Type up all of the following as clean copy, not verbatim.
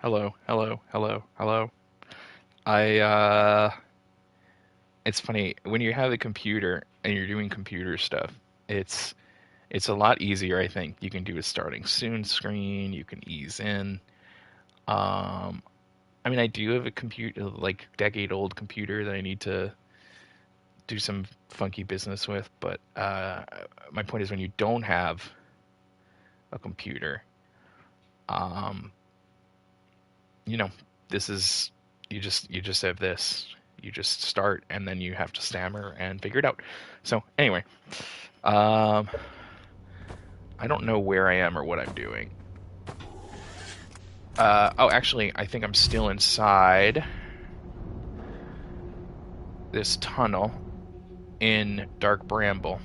Hello, hello, hello, hello. I it's funny when you have a computer and you're doing computer stuff. It's it's a lot easier, I think. You can do a starting soon screen, you can ease in. Um I mean, I do have a computer like decade old computer that I need to do some funky business with, but my point is when you don't have a computer, um you know, this is you just have this. You just start and then you have to stammer and figure it out. So anyway, um, I don't know where I am or what I'm doing. Oh, actually, I think I'm still inside this tunnel in Dark Bramble.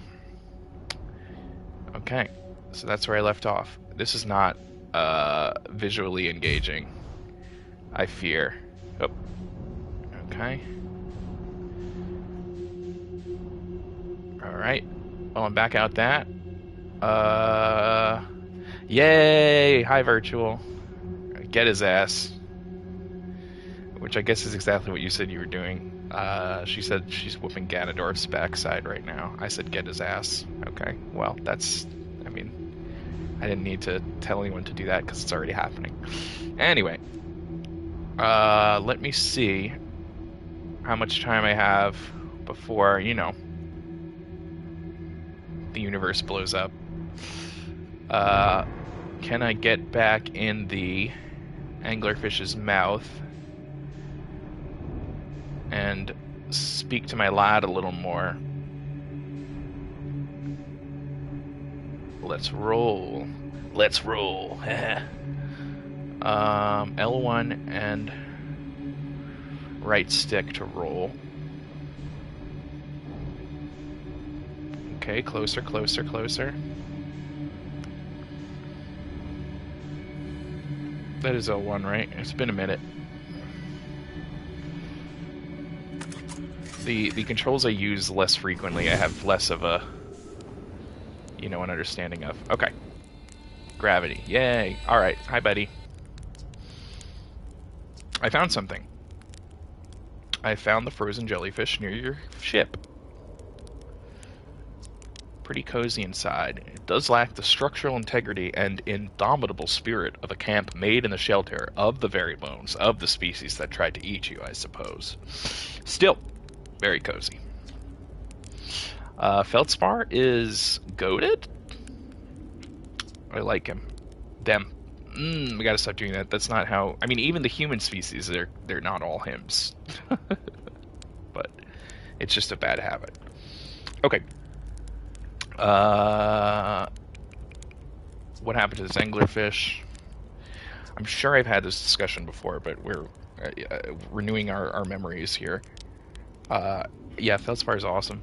Okay, so that's where I left off. This is not visually engaging, I fear. Oh, okay. All right. Well, I'm back out that. Uh, Yay! Hi, Virtual. Get his ass. Which I guess is exactly what you said you were doing. She said she's whooping Ganondorf's backside right now. I said get his ass. Okay, well, that's. I mean, I didn't need to tell anyone to do that because it's already happening. Anyway, let me see how much time I have before, the universe blows up. Uh, can I get back in the anglerfish's mouth and speak to my lad a little more? Let's roll. Let's roll. L1 and right stick to roll. Okay, closer, closer, closer. That is L1, right? It's been a minute. The controls I use less frequently, I have less of a, an understanding of. Okay. Gravity. Yay. Alright. Hi, buddy. I found something. I found the frozen jellyfish near your ship. Pretty cozy inside. It does lack the structural integrity and indomitable spirit of a camp made in the shelter of the very bones of the species that tried to eat you, I suppose. Still, very cozy. Feldspar is goated? I like him. Them. We gotta stop doing that. That's not how... I mean, even the human species, they're not all hymns. But it's just a bad habit. Okay. What happened to this anglerfish? I'm sure I've had this discussion before, but we're renewing our memories here. Yeah, Feldspar is awesome.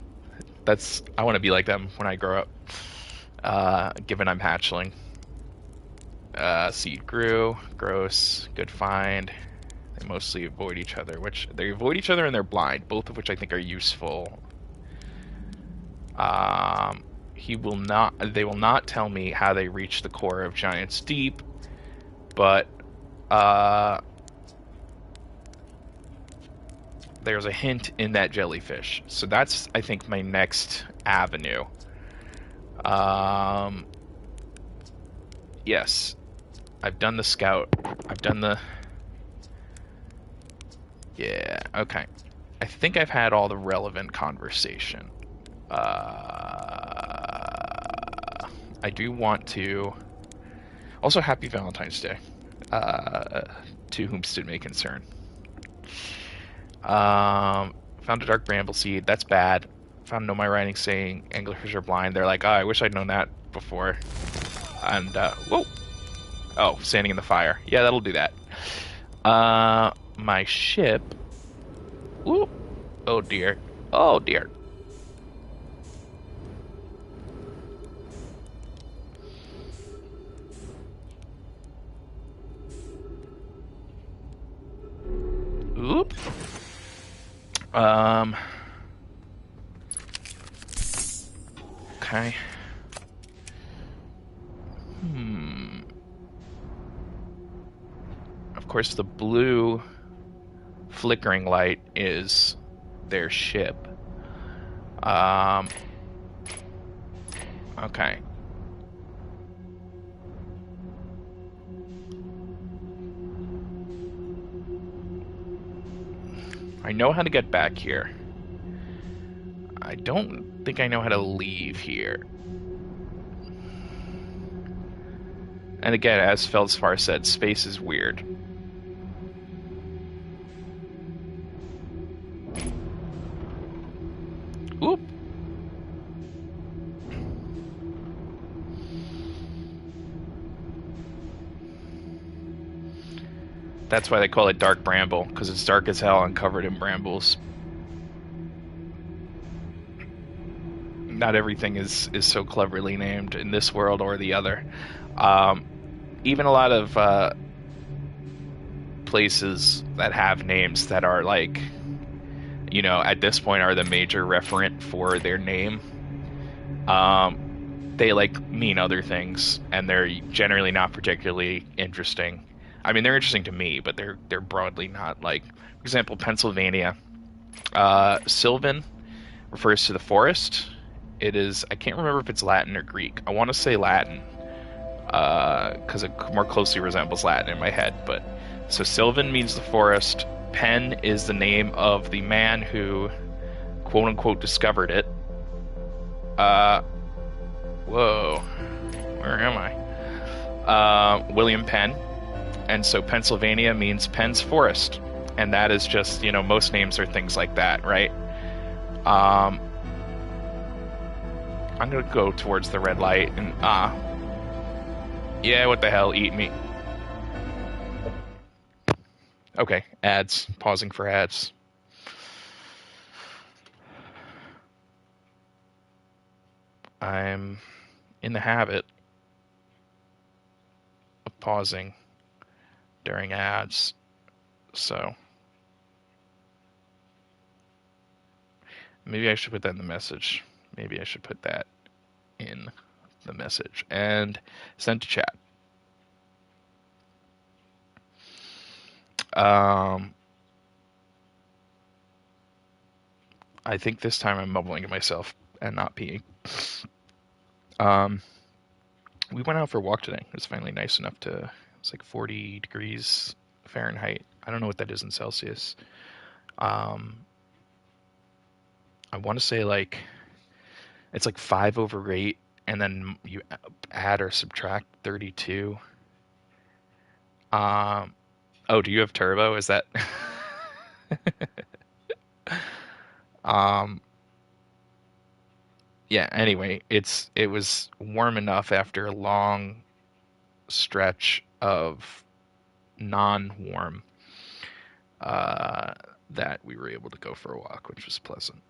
I want to be like them when I grow up. Given I'm hatchling. Seed grew, gross, good find. They mostly avoid each other, they avoid each other and they're blind, both of which I think are useful. They will not tell me how they reach the core of Giant's Deep, but there's a hint in that jellyfish. So that's, I think, my next avenue. Yes. I've done the scout. I've done the... Yeah, okay. I think I've had all the relevant conversation. I do want to... Also, happy Valentine's Day. To whomst it may concern. Found a dark bramble seed. That's bad. Found no my writing saying anglerfish are blind. They're like, oh, I wish I'd known that before. And, whoa! Oh, standing in the fire. Yeah, that'll do that. My ship... Ooh. Oh, dear. Oh, dear. Oop. Okay. Of course, the blue flickering light is their ship. Okay. I know how to get back here. I don't think I know how to leave here. And again, as Feldspar said, space is weird. Oop. That's why they call it Dark Bramble, because it's dark as hell and covered in brambles. Not everything is so cleverly named in this world or the other. Even a lot of places that have names that are like, you know, at this point are the major referent for their name. They like mean other things, and they're generally not particularly interesting. I mean, they're interesting to me, but they're broadly not. Like, for example, Pennsylvania. Sylvan refers to the forest. It is, I can't remember if it's Latin or Greek. I want to say Latin, because it more closely resembles Latin in my head. But so Sylvan means the forest. Penn is the name of the man who, quote unquote, discovered it. Whoa, where am I? William Penn. And so Pennsylvania means Penn's forest. And that is just, you know, most names are things like that, right? I'm going to go towards the red light and, yeah, what the hell, eat me. Okay, ads. Pausing for ads. I'm in the habit of pausing during ads, so maybe I should put that in the message. Maybe I should put that in the message and send to chat. I think this time I'm mumbling to myself and not peeing. We went out for a walk today. It was finally nice enough to, it's like 40 degrees Fahrenheit. I don't know what that is in Celsius. I want to say like, it's like 5 over 8, and then you add or subtract 32. Oh, do you have turbo? Is that? Yeah, anyway, it was warm enough after a long stretch of non-warm that we were able to go for a walk, which was pleasant.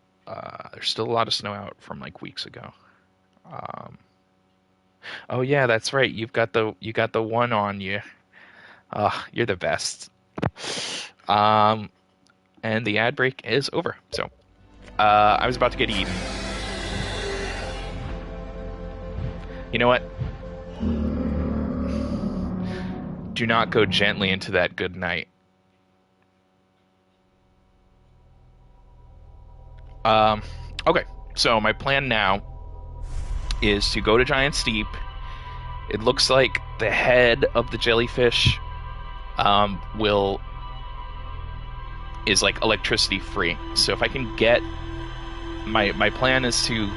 There's still a lot of snow out from like weeks ago. Oh yeah, that's right. You got the one on you. You're the best. And the ad break is over. So I was about to get eaten. You know what? Do not go gently into that good night. Okay, so my plan now is to go to Giant Steep. It looks like the head of the jellyfish is like electricity free. So if I can get my plan is to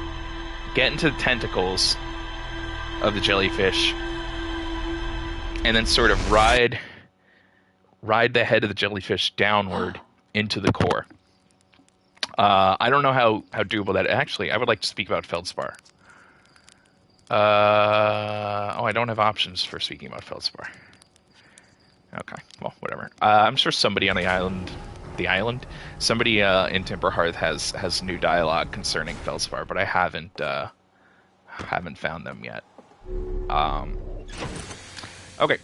get into the tentacles of the jellyfish and then sort of ride the head of the jellyfish downward into the core. I don't know how doable that. Actually, I would like to speak about Feldspar. I don't have options for speaking about Feldspar. Okay, well, whatever. I'm sure somebody on the island, somebody in Timberhearth has new dialogue concerning Feldspar, but I haven't found them yet. Okay,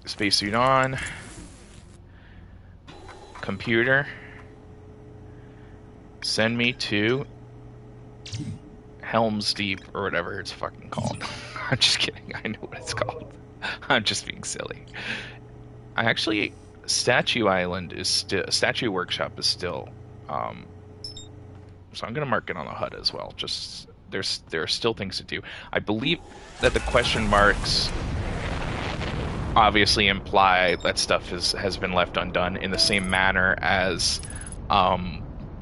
spacesuit on. Computer, send me to Helm's Deep or whatever it's fucking called. I'm just kidding. I know what it's called. I'm just being silly. I actually, Statue Island is still, Statue Workshop is still, so I'm gonna mark it on the HUD as well. Just there are still things to do. I believe that the question marks obviously imply that stuff has been left undone in the same manner as,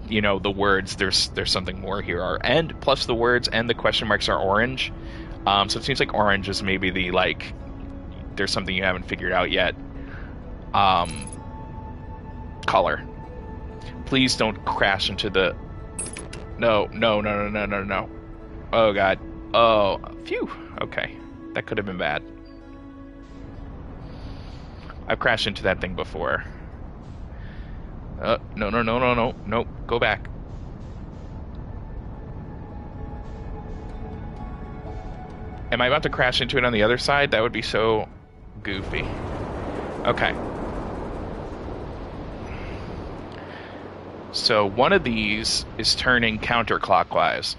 you know, the words. There's something more here are, and plus the words and the question marks are orange. So it seems like orange is maybe the like. There's something you haven't figured out yet. Color. Please don't crash into the. No. Oh god. Oh, phew. Okay, that could have been bad. I've crashed into that thing before. No. Go back. Am I about to crash into it on the other side? That would be so goofy. Okay. So one of these is turning counterclockwise.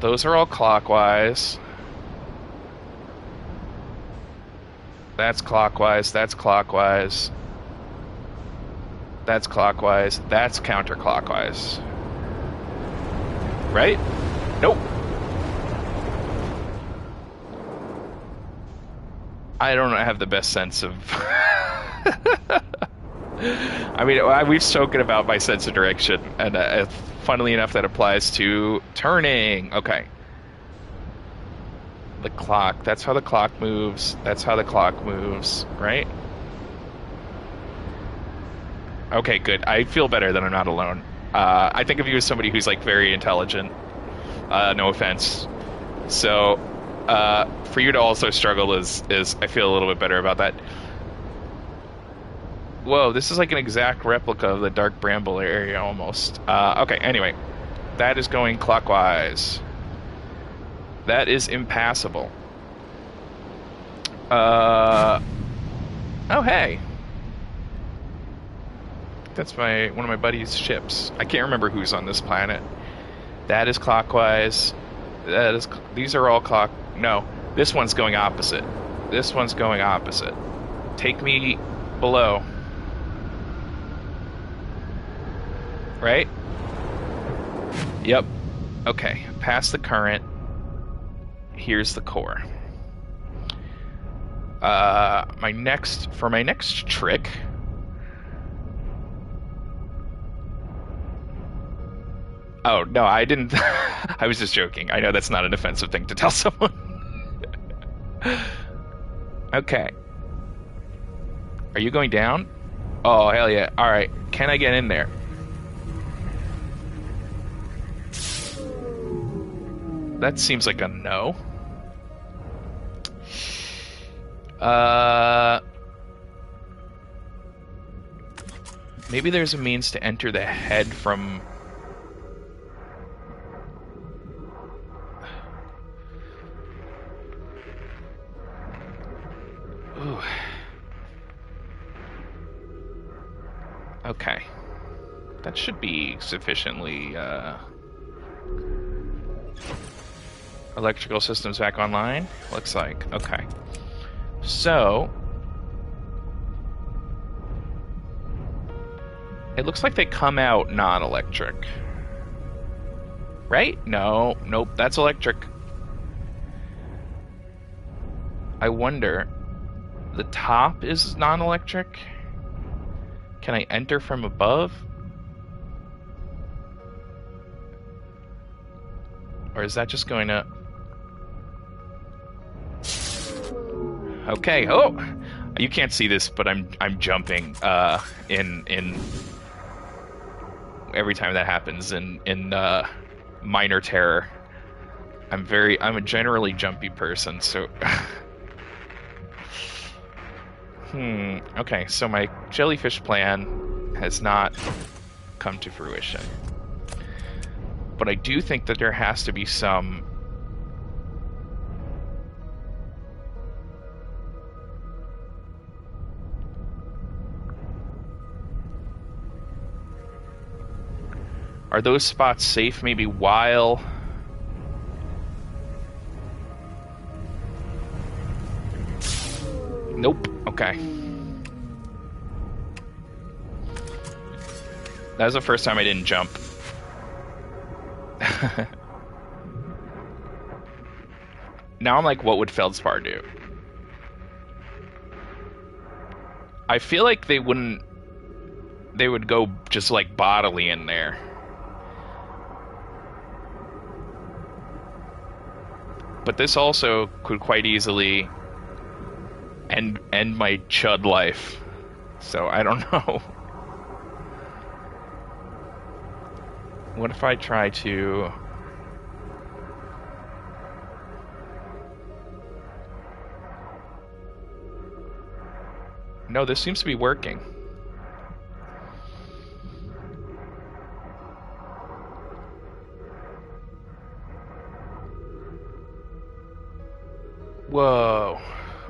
Those are all clockwise. That's clockwise, that's clockwise. That's clockwise, that's counterclockwise. Right? Nope. I don't have the best sense of... I mean, we've spoken about my sense of direction, and funnily enough, that applies to turning. Okay. The clock. That's how the clock moves. That's how the clock moves, right? Okay, good. I feel better that I'm not alone. I think of you as somebody who's, like, very intelligent. No offense. So, for you to also struggle is I feel a little bit better about that. Whoa, this is like an exact replica of the Dark Bramble area, almost. Okay, anyway. That is going clockwise. That is impassable. Oh, hey. That's one of my buddy's ships. I can't remember who's on this planet. That is clockwise. These are all no, this one's going opposite. This one's going opposite. Take me below. Right? Yep. Okay. Past the current. Here's the core. For my next trick. Oh, no, I didn't. I was just joking. I know that's not an offensive thing to tell someone. Okay. Are you going down? Oh, hell yeah. All right. Can I get in there? That seems like a no. Maybe there's a means to enter the head from... Ooh. Okay. That should be sufficiently, Electrical systems back online? Looks like. Okay. So... It looks like they come out non-electric. Right? No. Nope. That's electric. I wonder... The top is non-electric? Can I enter from above? Or is that just going to... Okay. Oh, you can't see this, but I'm jumping in every time that happens in minor terror. I'm a generally jumpy person, so okay, so my jellyfish plan has not come to fruition. But I do think that there has to be some... Are those spots safe maybe while... Nope. Okay. That was the first time I didn't jump. Now I'm like, what would Feldspar do? I feel like they wouldn't... They would go just, like, bodily in there. But this also could quite easily end my chud life. So, I don't know. What if I try to... No, this seems to be working. Whoa.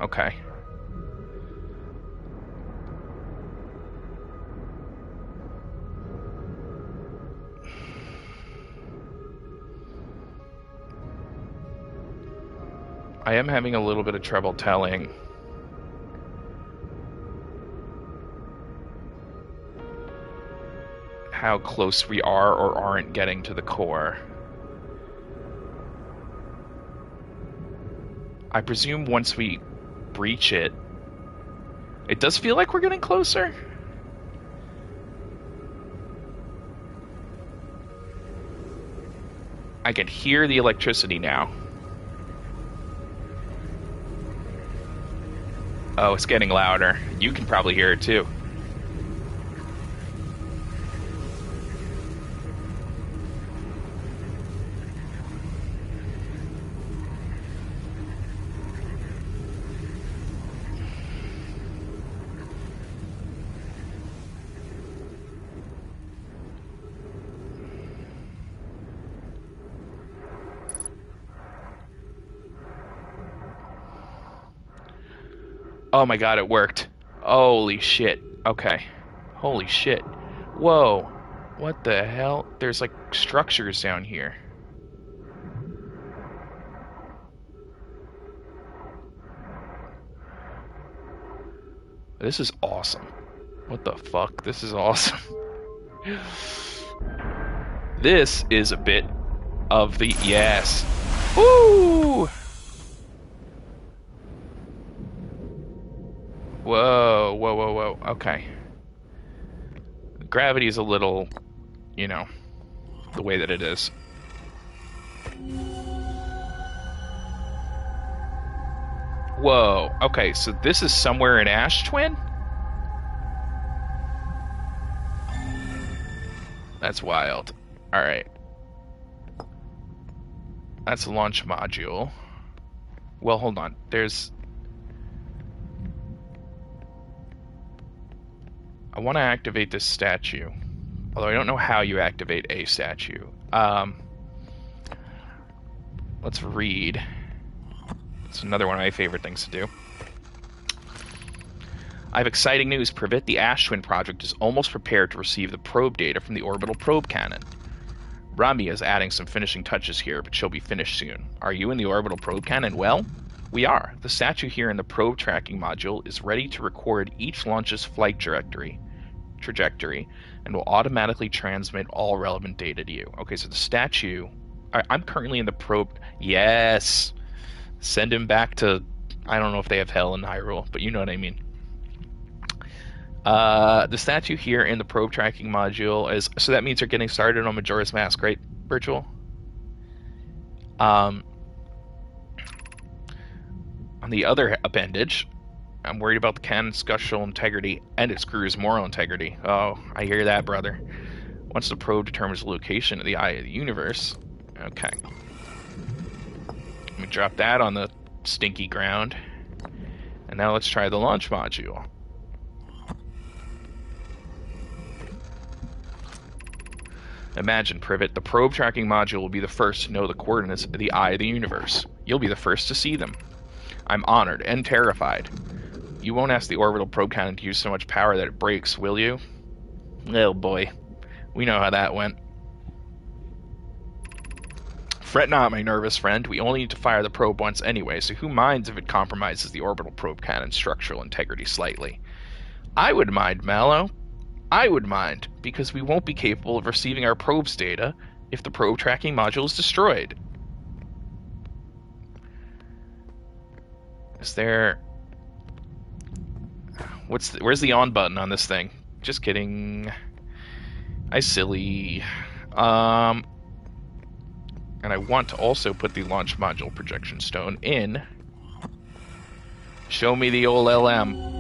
Okay. I am having a little bit of trouble telling how close we are or aren't getting to the core. I presume once we breach it, it does feel like we're getting closer. I can hear the electricity now. Oh, it's getting louder. You can probably hear it too. Oh my god, it worked. Holy shit. Okay. Holy shit. Whoa. What the hell? There's like structures down here. This is awesome. What the fuck? This is awesome. This is a bit of the... Yes. Woo! Whoa, whoa, whoa, whoa. Okay. Gravity is a little, you know, the way that it is. Whoa. Okay, so this is somewhere in Ash Twin? That's wild. Alright. That's a launch module. Well, hold on. There's... I want to activate this statue. Although I don't know how you activate a statue. Let's read. It's another one of my favorite things to do. I have exciting news. Privet, the Ash Twin project, is almost prepared to receive the probe data from the orbital probe cannon. Ramia is adding some finishing touches here, but she'll be finished soon. Are you in the orbital probe cannon? Well, we are. The statue here in the probe tracking module is ready to record each launch's flight trajectory, and will automatically transmit all relevant data to you. Okay, so the statue... I'm currently in the probe... Yes! Send him back to... I don't know if they have hell in Hyrule, but you know what I mean. The statue here in the probe tracking module is... So that means you're getting started on Majora's Mask, right, Virtual? On the other appendage, I'm worried about the cannon's structural integrity and its crew's moral integrity. Oh, I hear that, brother. Once the probe determines the location of the eye of the universe... Okay. Let me drop that on the stinky ground. And now let's try the launch module. Imagine, Privet, the probe tracking module will be the first to know the coordinates of the eye of the universe. You'll be the first to see them. I'm honored and terrified. You won't ask the orbital probe cannon to use so much power that it breaks, will you? Oh boy. We know how that went. Fret not, my nervous friend. We only need to fire the probe once anyway, so who minds if it compromises the orbital probe cannon's structural integrity slightly? I would mind, Mallow. I would mind, because we won't be capable of receiving our probe's data if the probe tracking module is destroyed. Is there... Where's the on button on this thing? Just kidding. I silly. And I want to also put the launch module projection stone in. Show me the old LM.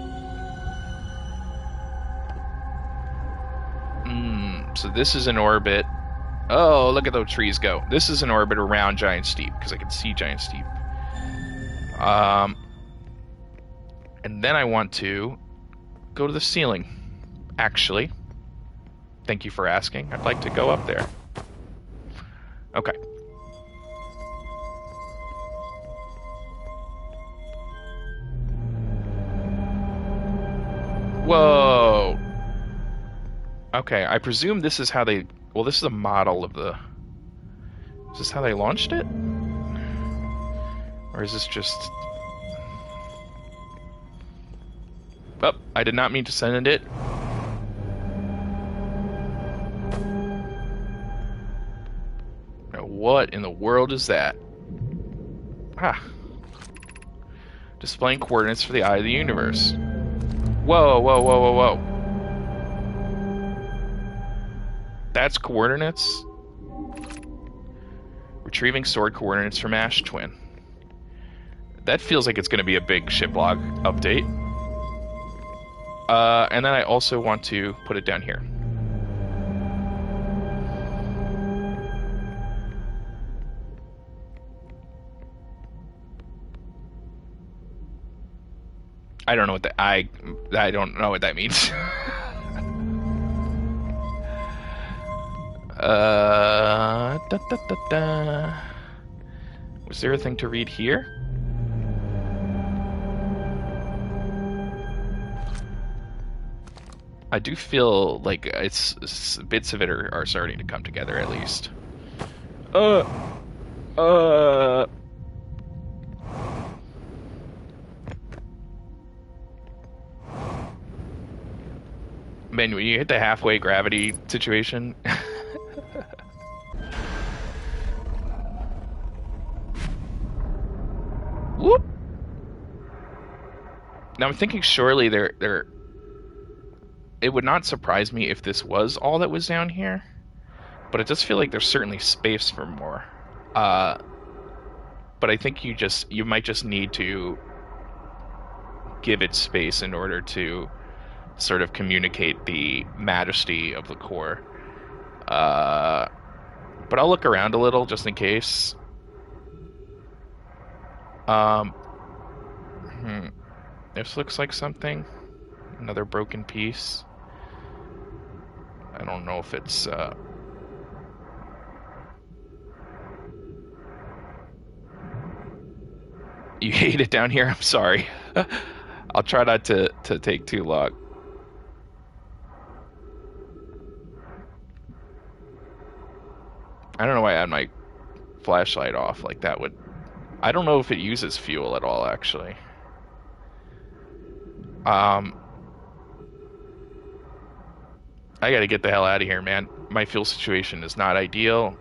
So this is an orbit. Oh, look at those trees go. This is an orbit around Giant Steep, because I can see Giant Steep. And then I want to go to the ceiling. Actually, thank you for asking. I'd like to go up there. Okay. Whoa. Okay, I presume this is how they... Well, this is a model of the... Is this how they launched it? Or is this just... Oh, I did not mean to send it. Now, what in the world is that? Ah. Displaying coordinates for the eye of the universe. Whoa, whoa, whoa, whoa, whoa. That's coordinates? Retrieving stored coordinates from Ash Twin. That feels like it's going to be a big ship log update. And then I also want to put it down here. I don't know what that I don't know what that means. Was there a thing to read here? I do feel like it's bits of it are starting to come together at least. Man, when you hit the halfway gravity situation. Whoop. Now I'm thinking surely they're it would not surprise me if this was all that was down here, but it does feel like there's certainly space for more. But I think you might just need to give it space in order to sort of communicate the majesty of the core. But I'll look around a little just in case. This looks like something. Another broken piece. I don't know if it's You hate it down here? I'm sorry. I'll try not to take too long. I don't know why I had my flashlight off. Like that would... I don't know if it uses fuel at all, actually. I gotta get the hell out of here, man. My fuel situation is not ideal.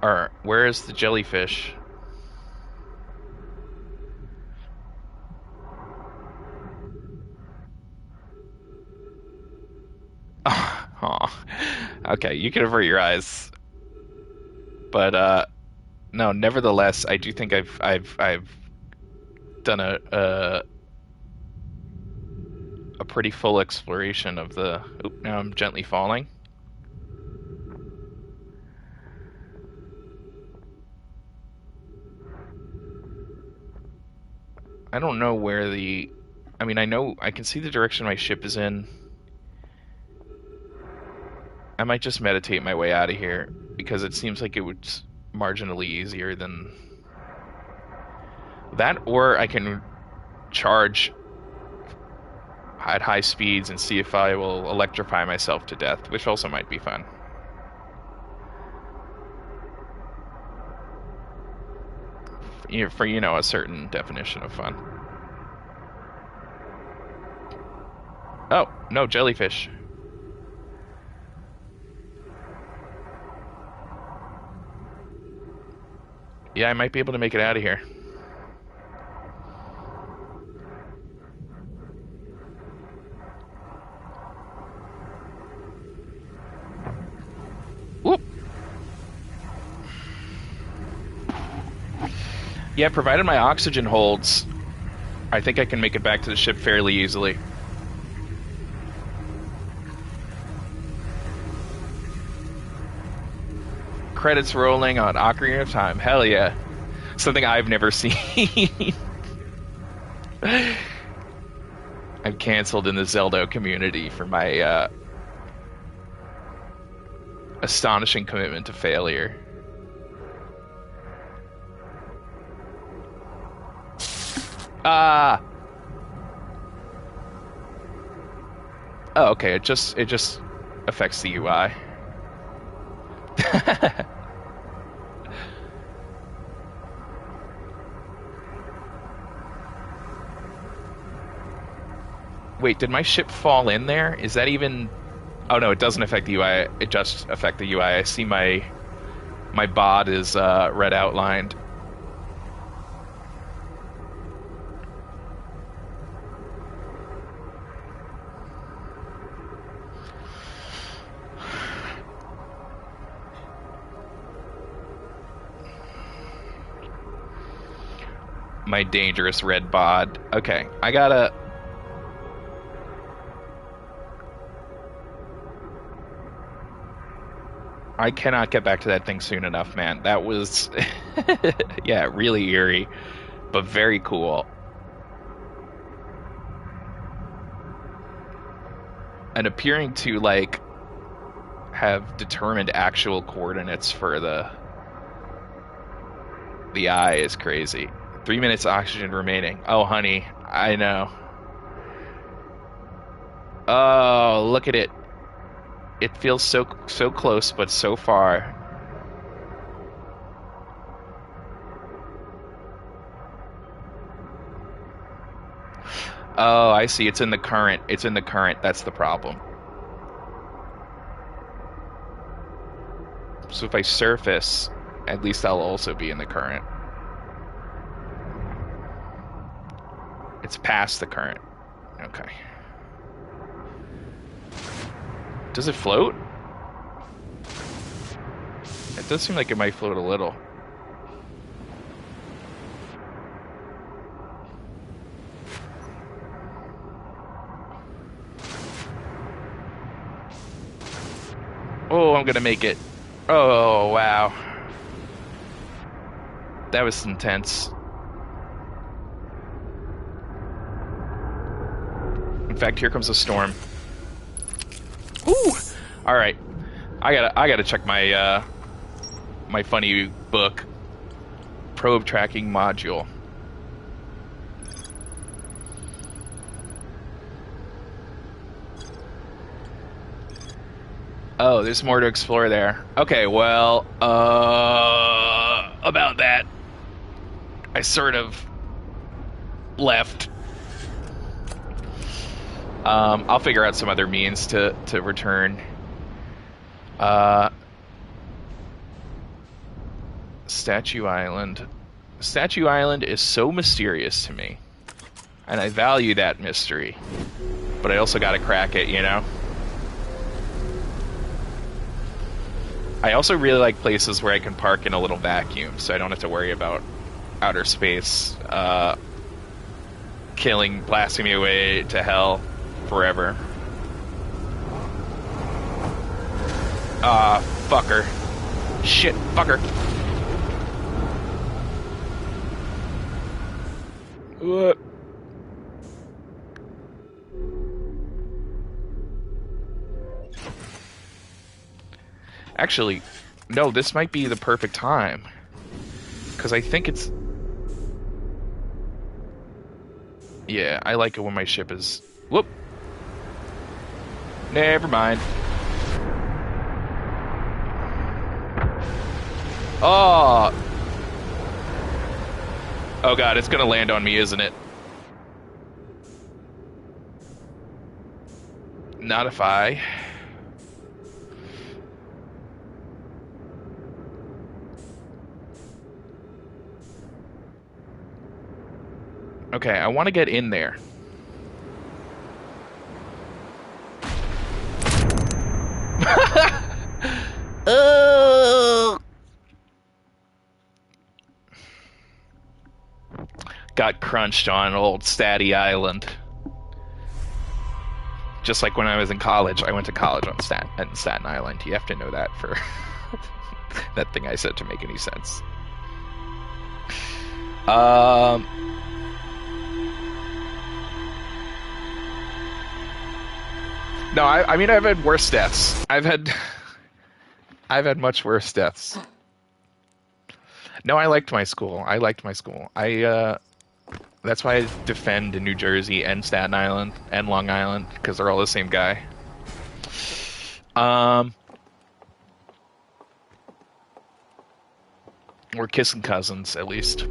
Alright, where is the jellyfish? Oh, okay, you can avert your eyes. But, no, nevertheless, I do think I've done a pretty full exploration of the... Oop, now I'm gently falling. I don't know where the... I mean, I know... I can see the direction my ship is in. I might just meditate my way out of here, because it seems like it would marginally easier than... That, or I can charge at high speeds and see if I will electrify myself to death, which also might be fun. For, you know, a certain definition of fun. Oh, no, jellyfish. Yeah, I might be able to make it out of here. Whoop. Yeah, provided my oxygen holds, I think I can make it back to the ship fairly easily. Credits rolling on Ocarina of Time. Hell yeah. Something I've never seen. I'm canceled in the Zelda community for my astonishing commitment to failure. Ah. Oh, okay. It just affects the UI. Wait, did my ship fall in there? Is that even... Oh no, it doesn't affect the UI. It just affects the UI. I see my bod is red outlined. My dangerous red bod. Okay, I gotta... I cannot get back to that thing soon enough, man. That was... yeah, really eerie, but very cool. And appearing to, like, have determined actual coordinates for the eye is crazy. 3 minutes oxygen remaining. Oh, honey, I know. Oh, look at it. It feels so close, but so far. Oh, I see. It's in the current. It's in the current. That's the problem. So if I surface, at least I'll also be in the current. It's past the current. Okay. Does it float? It does seem like it might float a little. Oh, I'm gonna make it. Oh, wow. That was intense. In fact, here comes a storm. Ooh! Alright. I gotta check my my funny book. Probe tracking module. Oh, there's more to explore there. Okay, well, about that, I sort of left. I'll figure out some other means to return. Statue Island. Statue Island is so mysterious to me, and I value that mystery. But I also gotta crack it, you know? I also really like places where I can park in a little vacuum, so I don't have to worry about outer space blasting me away to hell forever. Fucker. Shit, fucker. What? Actually, no, this might be the perfect time. Because I think it's... Yeah, I like it when my ship is... Whoop! Never mind. Oh! Oh god, it's gonna land on me, isn't it? Not if I... Okay, I want to get in there. Oh! Got crunched on old Statty Island. Just like when I was in college. I went to college on Staten Island. You have to know that for that thing I said to make any sense. No, I mean I've had worse deaths. I've had much worse deaths. No, I liked my school. I liked my school. That's why I defend New Jersey and Staten Island and Long Island, because they're all the same guy. We're kissing cousins, at least.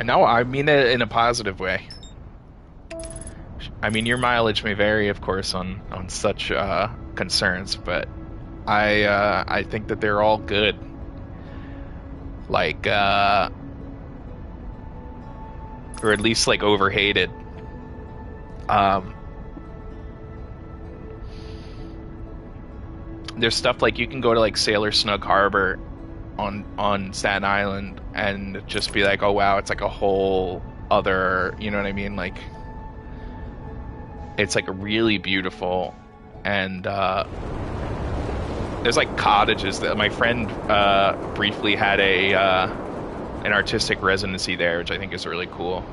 No, I mean it in a positive way. I mean, your mileage may vary, of course, on such concerns, but I think that they're all good. Like, or at least like overhated. There's stuff like you can go to like Sailor Snug Harbor on Staten Island and just be like, oh wow, it's like a whole other, you know what I mean? Like, it's like really beautiful, and there's like cottages that my friend briefly had an artistic residency there, which I think is really cool.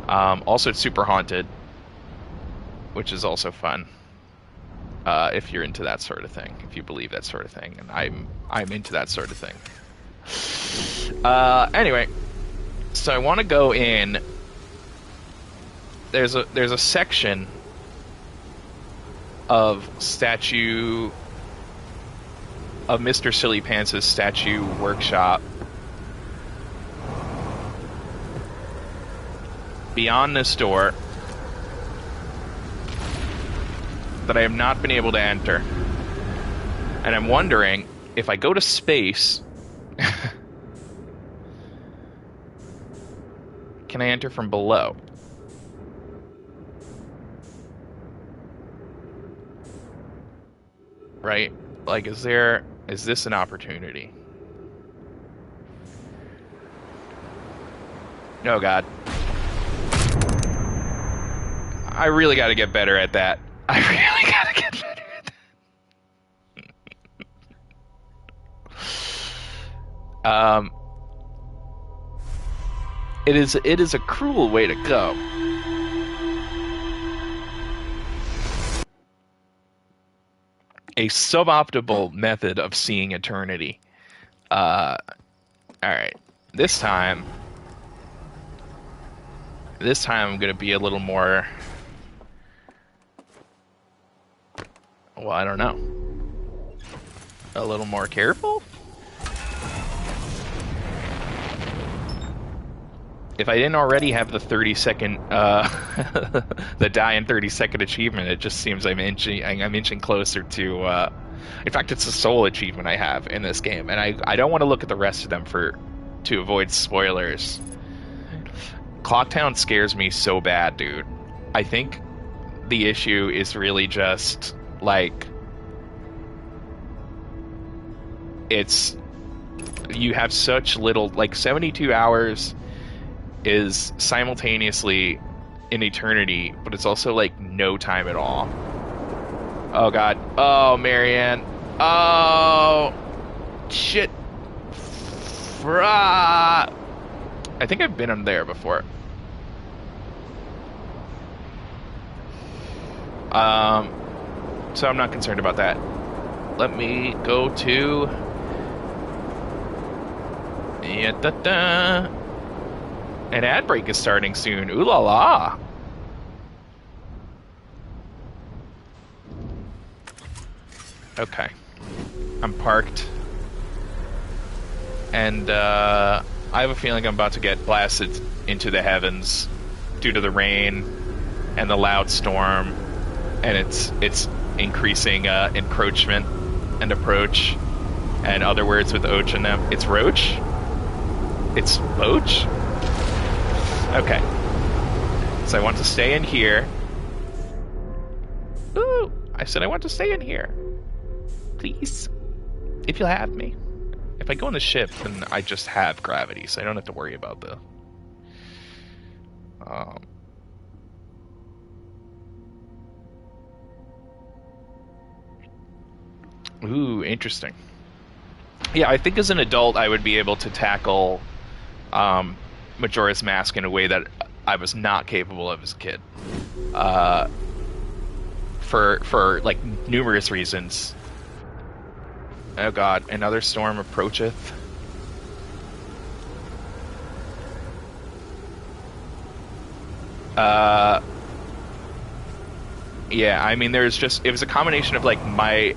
Also, it's super haunted, which is also fun. If you're into that sort of thing, if you believe that sort of thing, and I'm into that sort of thing. Anyway, so I want to go in. There's a section of statue of Mr. Silly Pants' statue workshop beyond this door that I have not been able to enter. And I'm wondering if I go to space, can I enter from below? Right? Like, is this an opportunity? Oh god. I really gotta get better at that. I really gotta get better at that. It is a cruel way to go. A suboptimal method of seeing eternity. Alright. This time I'm gonna be a little more... Well, I don't know. A little more careful? If I didn't already have the 30-second, the die in 30-second achievement, it just seems I'm inching closer to, in fact, it's the sole achievement I have in this game, and I don't want to look at the rest of them to avoid spoilers. Clocktown scares me so bad, dude. I think the issue is really just, like, you have such little, like, 72 hours is simultaneously an eternity, but it's also like no time at all. Oh god. Oh, Marianne. Oh shit. I think I've been on there before. So I'm not concerned about that. Let me go to Yeah, da, da. An ad break is starting soon. Ooh la la. Okay. I'm parked. And I have a feeling I'm about to get blasted into the heavens due to the rain and the loud storm and its increasing encroachment and approach. And other words with Oach in them. It's Roach? It's Loach? Okay. So I want to stay in here. Ooh! I said I want to stay in here. Please. If you'll have me. If I go on the ship, then I just have gravity, so I don't have to worry about the... Ooh, interesting. Yeah, I think as an adult I would be able to tackle Majora's Mask in a way that I was not capable of as a kid. For like numerous reasons. Oh god, another storm approacheth. Yeah, I mean, it was a combination of like my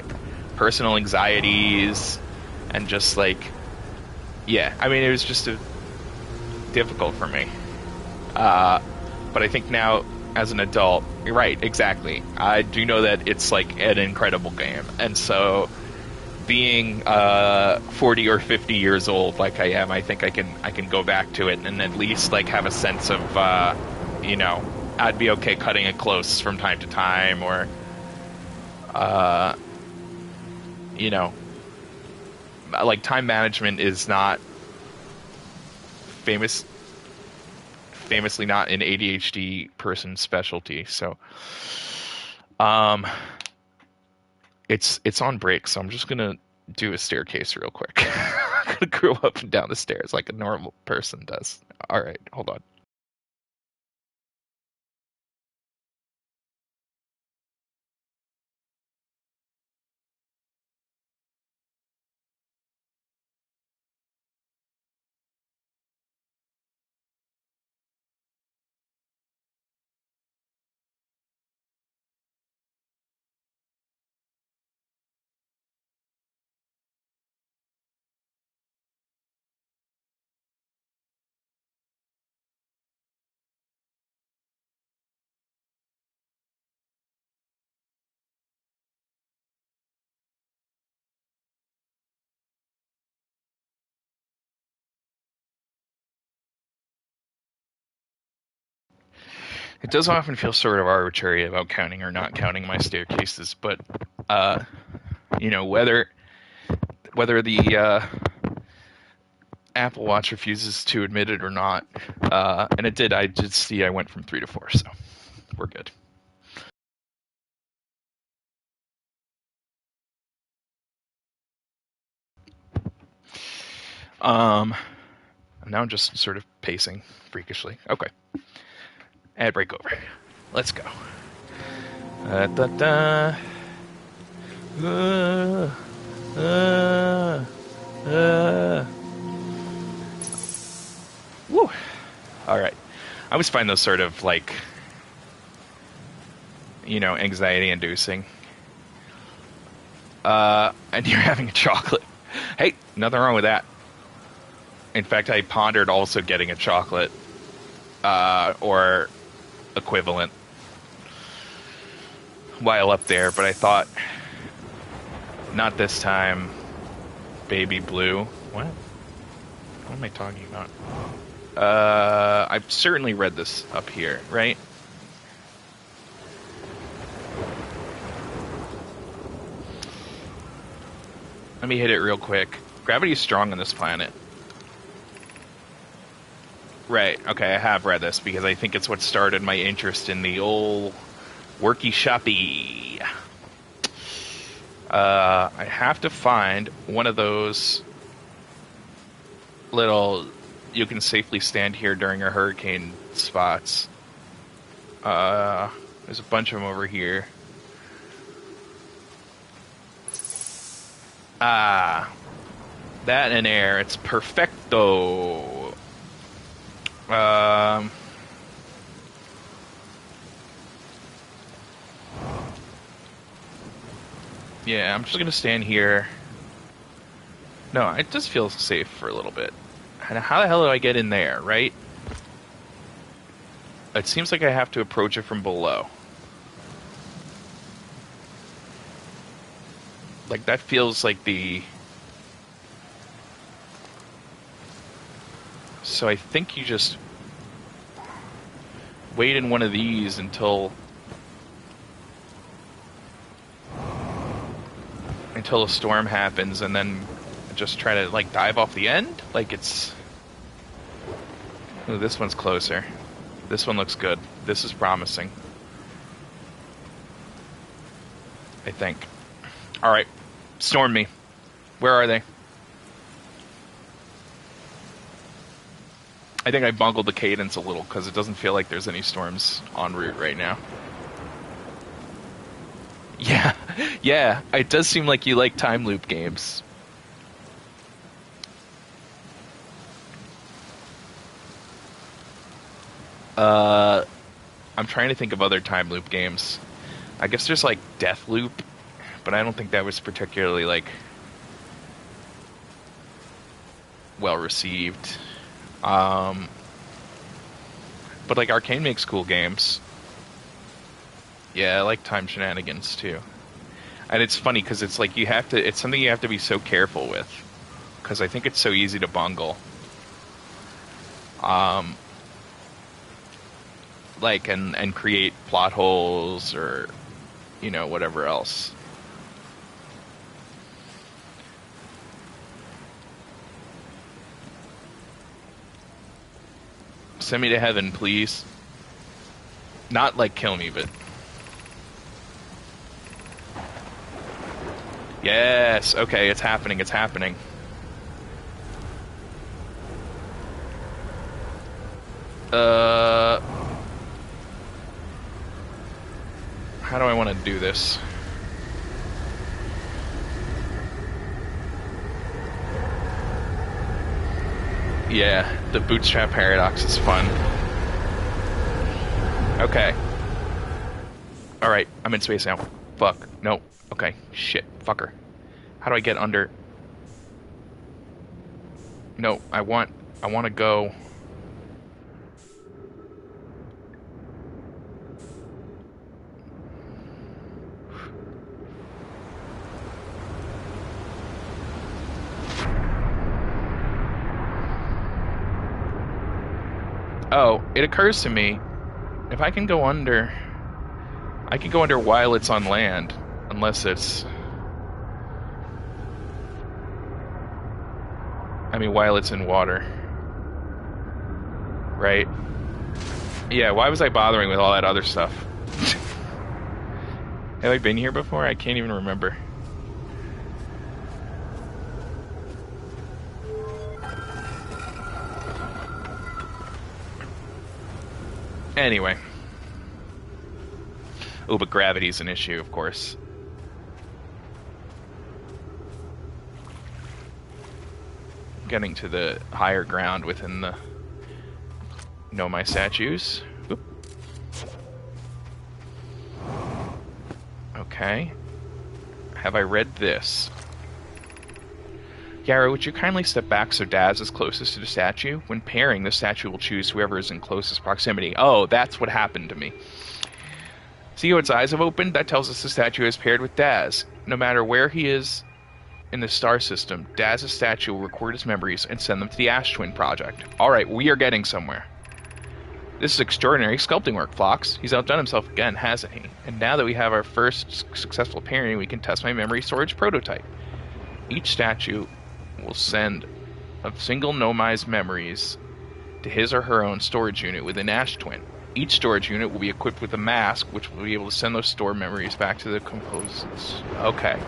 personal anxieties and just like, yeah, I mean, it was just difficult for me. But I think now, as an adult, you're right, exactly. I do know that it's like an incredible game, and so being 40 or 50 years old like I am, I think I can go back to it and at least like have a sense of you know, I'd be okay cutting it close from time to time, or you know, like time management is not famously not an ADHD person's specialty, so it's on break, so I'm just gonna do a staircase real quick. I'm gonna go up and down the stairs like a normal person does. All right, hold on. It does often feel sort of arbitrary about counting or not counting my staircases, but you know, whether the Apple Watch refuses to admit it or not, and it did. I did see I went from 3 to 4, so we're good. Now I'm just sort of pacing freakishly. Okay, ad break over. Let's go. Da, da. Woo. All right. I always find those sort of like, you know, anxiety-inducing. And you're having a chocolate. Hey, nothing wrong with that. In fact, I pondered also getting a chocolate, or equivalent while up there, but I thought, not this time, baby blue. What? What am I talking about? I've certainly read this up here, right? Let me hit it real quick. Gravity is strong on this planet. Right, okay, I have read this because I think it's what started my interest in the old worky shoppy. I have to find one of those little you can safely stand here during a hurricane spots. There's a bunch of them over here. That and air. It's perfecto. Um, yeah, I'm just gonna stand here. No, it just feels safe for a little bit. And how the hell do I get in there, right? It seems like I have to approach it from below. Like, that feels like the... So I think you just wait in one of these until a storm happens, and then just try to, like, dive off the end? Like, it's... Ooh, this one's closer. This one looks good. This is promising. I think. Alright. Storm me. Where are they? I think I bungled the cadence a little, because it doesn't feel like there's any storms en route right now. Yeah, yeah, it does seem like you like time loop games. I'm trying to think of other time loop games. I guess there's like Deathloop, but I don't think that was particularly like well received. But like Arcane makes cool games. Yeah, I like Time Shenanigans too. And it's funny because it's like it's something you have to be so careful with, because I think it's so easy to bungle. Like and create plot holes or whatever else. Send me to heaven, please. Not like kill me, but yes. Okay, it's happening. It's happening. How do I want to do this? Yeah, the bootstrap paradox is fun. Okay. Alright, I'm in space now. Fuck. No. Okay. Shit. Fucker. How do I get under? No, I want to go... Oh, it occurs to me, if I can go under... I can go under while it's on land, unless it's... I mean, while it's in water. Right? Yeah, why was I bothering with all that other stuff? Have I been here before? I can't even remember. Anyway. Oh, but gravity's an issue, of course. Getting to the higher ground within the Nomai statues. Oop. Okay. Have I read this? Yarrow, would you kindly step back so Daz is closest to the statue? When pairing, the statue will choose whoever is in closest proximity. Oh, that's what happened to me. See how its eyes have opened? That tells us the statue is paired with Daz. No matter where he is in the star system, Daz's statue will record his memories and send them to the Ash Twin Project. Alright, we are getting somewhere. This is extraordinary sculpting work, Phlox. He's outdone himself again, hasn't he? And now that we have our first successful pairing, we can test my memory storage prototype. Each statue will send a single Nomai's memories to his or her own storage unit within Ash Twin. Each storage unit will be equipped with a mask, which will be able to send those stored memories back to the composers. Okay.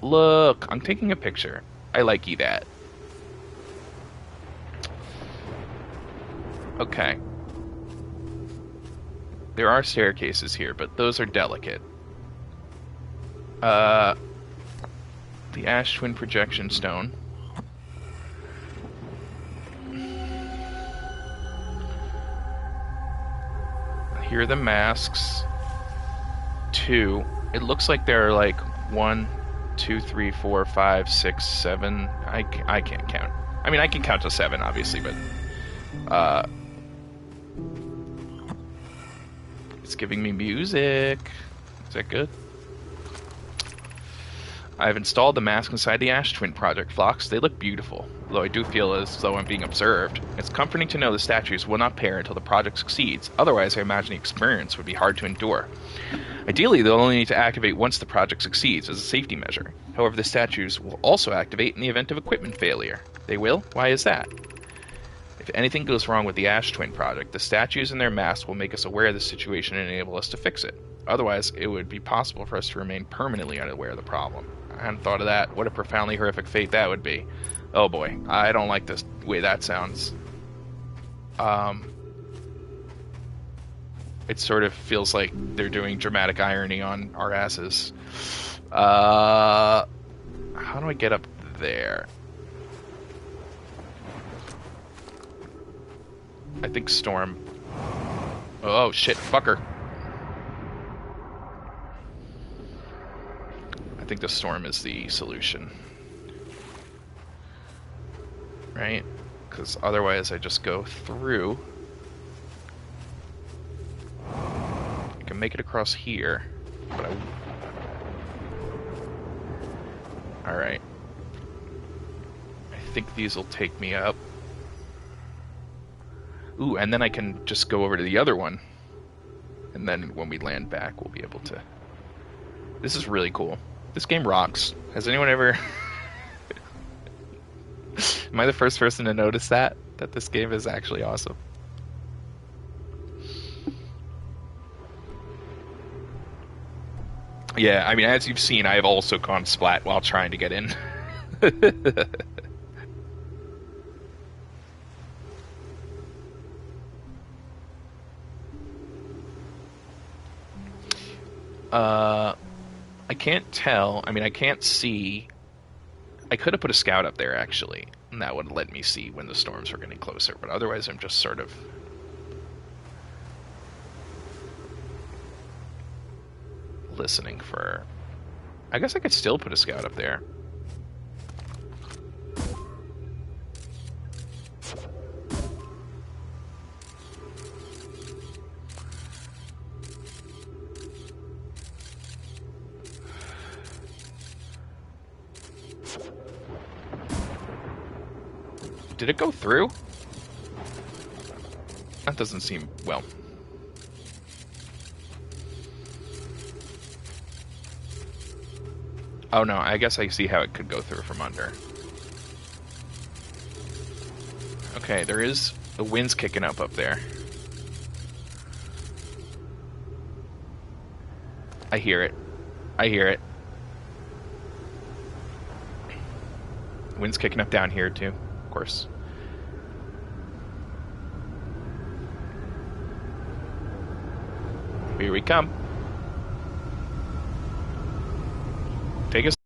Look, I'm taking a picture. I likey that. Okay. There are staircases here, but those are delicate. the Ash Twin Projection Stone. Here are the masks. 2. It looks like there are like 1, 2, 3, 4, 5, 6, 7. I can't count. I mean, I can count to 7, obviously, but it's giving me music. Is that good? I've installed the mask inside the Ash Twin Project Phlox. They look beautiful, though I do feel as though I'm being observed. It's comforting to know the statues will not pair until the project succeeds. Otherwise, I imagine the experience would be hard to endure. Ideally, they'll only need to activate once the project succeeds as a safety measure. However, the statues will also activate in the event of equipment failure. They will? Why is that? If anything goes wrong with the Ash Twin project, the statues and their masks will make us aware of the situation and enable us to fix it. Otherwise, it would be possible for us to remain permanently unaware of the problem. I hadn't thought of that. What a profoundly horrific fate that would be. Oh boy, I don't like the way that sounds. It sort of feels like they're doing dramatic irony on our asses. How do I get up there? I think Storm. Oh shit, fucker. I think the Storm is the solution. Right? Because otherwise I just go through. I can make it across here, but Alright. I think these will take me up. Ooh, and then I can just go over to the other one. And then when we land back, we'll be able to... This is really cool. This game rocks. Has anyone ever... Am I the first person to notice that? That this game is actually awesome. Yeah, I mean, as you've seen, I have also gone splat while trying to get in. I can't tell. I mean, I can't see. I could have put a scout up there, actually, and that would let me see when the storms were getting closer, but otherwise I'm just sort of... listening for... I guess I could still put a scout up there. Did it go through? That doesn't seem... well... Oh no, I guess I see how it could go through from under. Okay, there is... the wind's kicking up there. I hear it. I hear it. Wind's kicking up down here too, of course. Here we come. Take us.